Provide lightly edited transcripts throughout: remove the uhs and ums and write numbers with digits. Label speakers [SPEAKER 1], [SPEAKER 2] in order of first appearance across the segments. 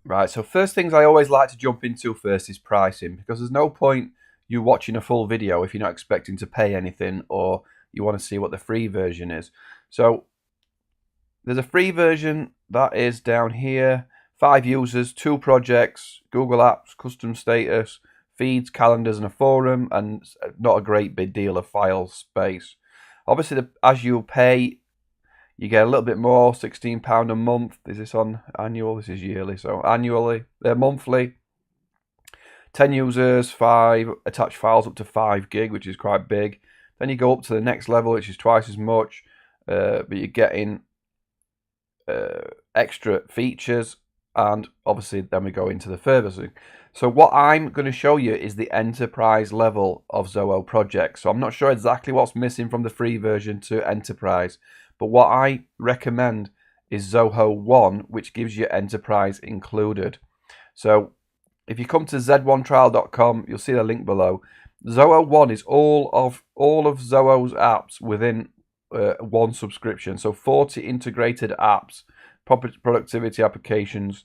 [SPEAKER 1] Right, so first things I always like to jump into first is pricing, because there's no point you watching a full video if you're not expecting to pay anything or you want to see what the free version is. So there's a free version that is down here, 5 users, 2 projects, Google Apps, custom status, feeds, calendars and a forum, and not a great big deal of file space. Obviously, as you pay, you get a little bit more, £16 a month. Is this on annual? This is yearly, so annually, monthly. 10 users, 5 attached files up to 5 gig, which is quite big. Then you go up to the next level, which is twice as much, but you're getting extra features, and obviously then we go into the further. So what I'm going to show you is the enterprise level of Zoho projects. So I'm not sure exactly what's missing from the free version to enterprise, but what I recommend is Zoho One, which gives you enterprise included. So if you come to z1trial.com, you'll see the link below. Zoho One is all of Zoho's apps within one subscription. So 40 integrated apps, productivity applications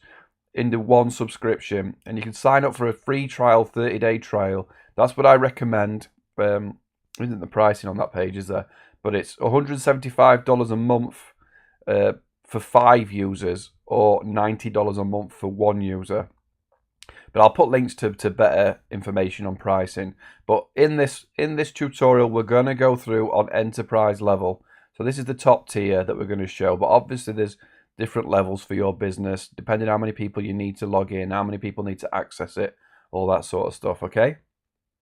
[SPEAKER 1] into one subscription, and you can sign up for a free trial, 30-day trial. That's what I recommend. Isn't the pricing on that page, is there? But it's $175 a month for 5 users, or $90 a month for 1 user. But I'll put links to better information on pricing. But in this tutorial, we're going to go through on enterprise level. So this is the top tier that we're going to show. But obviously, there's different levels for your business, depending on how many people you need to log in, how many people need to access it, all that sort of stuff, okay?